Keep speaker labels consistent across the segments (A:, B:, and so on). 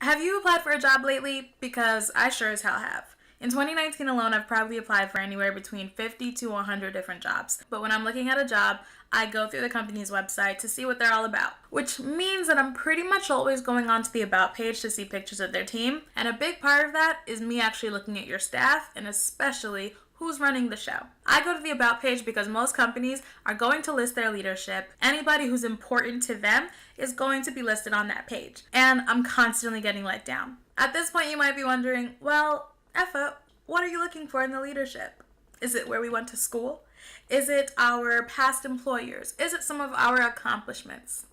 A: Have you applied for a job lately? Because I sure as hell have. In 2019 alone, I've probably applied for anywhere between 50 to 100 different jobs. But when I'm looking at a job, I go through the company's website to see what they're all about. Which means that I'm pretty much always going onto the About page to see pictures of their team. And a big part of that is me actually looking at your staff, and especially who's running the show. I go to the About page because most companies are going to list their leadership. Anybody who's important to them is going to be listed on that page. And I'm constantly getting let down. At this point, you might be wondering, well, Effa, what are you looking for in the leadership? Is it where we went to school? Is it our past employers? Is it some of our accomplishments?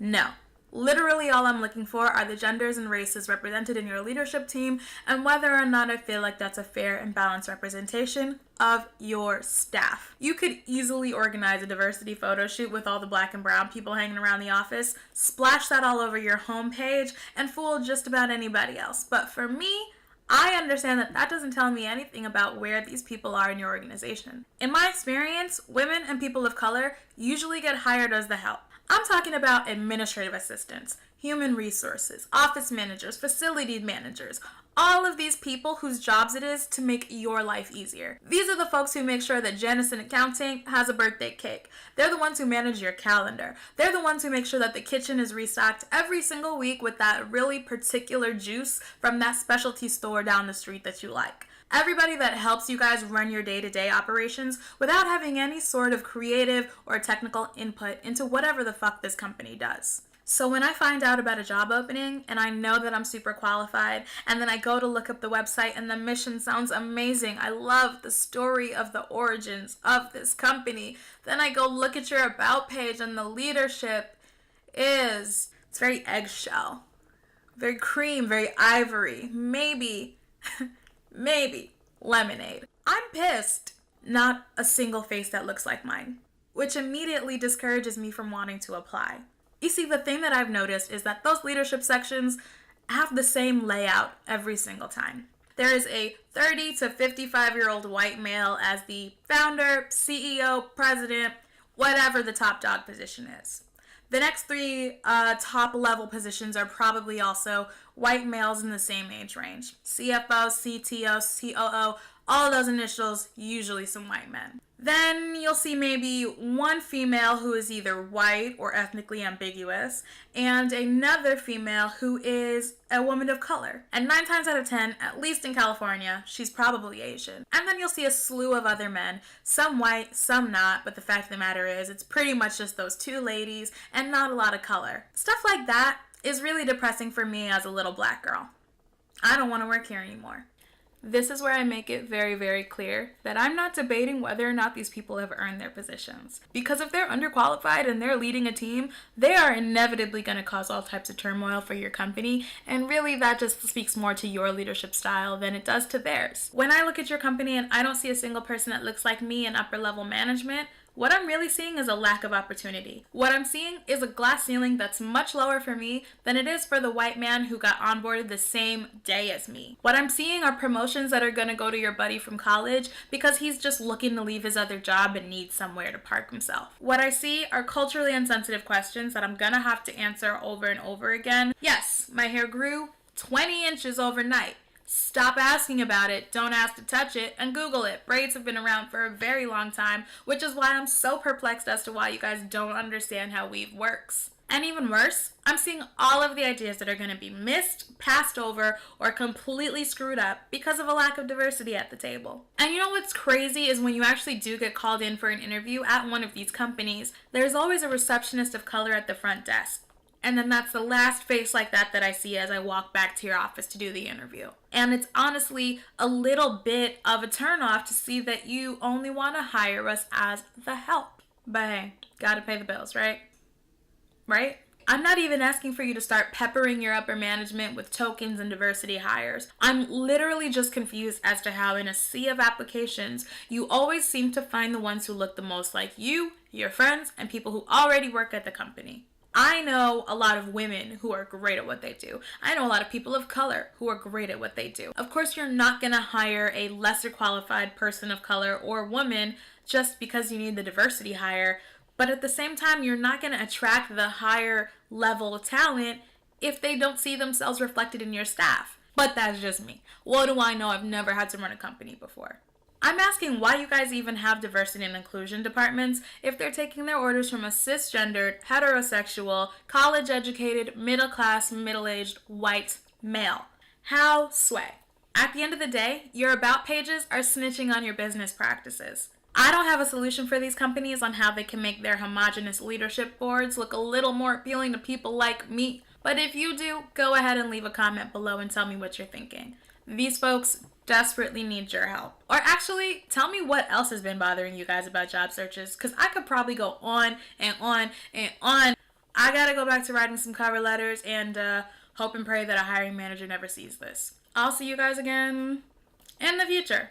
A: No. Literally all I'm looking for are the genders and races represented in your leadership team and whether or not I feel like that's a fair and balanced representation of your staff. You could easily organize a diversity photo shoot with all the black and brown people hanging around the office, splash that all over your homepage, and fool just about anybody else. But for me, I understand that that doesn't tell me anything about where these people are in your organization. In my experience, women and people of color usually get hired as the help. I'm talking about administrative assistants, human resources, office managers, facility managers, all of these people whose jobs it is to make your life easier. These are the folks who make sure that Janice in accounting has a birthday cake. They're the ones who manage your calendar. They're the ones who make sure that the kitchen is restocked every single week with that really particular juice from that specialty store down the street that you like. Everybody that helps you guys run your day-to-day operations without having any sort of creative or technical input into whatever the fuck this company does. So when I find out about a job opening and I know that I'm super qualified and then I go to look up the website and the mission sounds amazing, I love the story of the origins of this company, then I go look at your About page and the leadership it's very eggshell, very cream, very ivory, maybe lemonade. I'm pissed. Not a single face that looks like mine, which immediately discourages me from wanting to apply. You see, the thing that I've noticed is that those leadership sections have the same layout every single time. There is a 30 to 55-year-old white male as the founder, CEO, president, whatever the top dog position is. The next three top level positions are probably also white males in the same age range. CFO, CTO, COO, all those initials, usually some white men. Then you'll see maybe one female who is either white or ethnically ambiguous, and another female who is a woman of color. And 9 times out of 10, at least in California, she's probably Asian. And then you'll see a slew of other men, some white, some not, but the fact of the matter is it's pretty much just those two ladies and not a lot of color. Stuff like that is really depressing for me as a little black girl. I don't want to work here anymore. This is where I make it very, very clear that I'm not debating whether or not these people have earned their positions. Because if they're underqualified and they're leading a team, they are inevitably going to cause all types of turmoil for your company, and really that just speaks more to your leadership style than it does to theirs. When I look at your company and I don't see a single person that looks like me in upper level management, what I'm really seeing is a lack of opportunity. What I'm seeing is a glass ceiling that's much lower for me than it is for the white man who got onboarded the same day as me. What I'm seeing are promotions that are going to go to your buddy from college because he's just looking to leave his other job and needs somewhere to park himself. What I see are culturally insensitive questions that I'm going to have to answer over and over again. Yes, my hair grew 20 inches overnight. Stop asking about it, don't ask to touch it, and Google it. Braids have been around for a very long time, which is why I'm so perplexed as to why you guys don't understand how weave works. And even worse, I'm seeing all of the ideas that are going to be missed, passed over, or completely screwed up because of a lack of diversity at the table. And you know what's crazy is when you actually do get called in for an interview at one of these companies, there's always a receptionist of color at the front desk. And then that's the last face like that I see as I walk back to your office to do the interview. And it's honestly a little bit of a turnoff to see that you only want to hire us as the help. But hey, gotta pay the bills, right? Right? I'm not even asking for you to start peppering your upper management with tokens and diversity hires. I'm literally just confused as to how in a sea of applications, you always seem to find the ones who look the most like you, your friends, and people who already work at the company. I know a lot of women who are great at what they do. I know a lot of people of color who are great at what they do. Of course, you're not going to hire a lesser qualified person of color or woman just because you need the diversity hire, but at the same time, you're not going to attract the higher level talent if they don't see themselves reflected in your staff. But that's just me. What do I know? I've never had to run a company before. I'm asking why you guys even have diversity and inclusion departments if they're taking their orders from a cisgendered, heterosexual, college-educated, middle-class, middle-aged, white male. How sway? At the end of the day, your about pages are snitching on your business practices. I don't have a solution for these companies on how they can make their homogenous leadership boards look a little more appealing to people like me, but if you do, go ahead and leave a comment below and tell me what you're thinking. These folks desperately need your help. Or actually, tell me what else has been bothering you guys about job searches, because I could probably go on and on and on. I gotta go back to writing some cover letters and hope and pray that a hiring manager never sees this. I'll see you guys again in the future.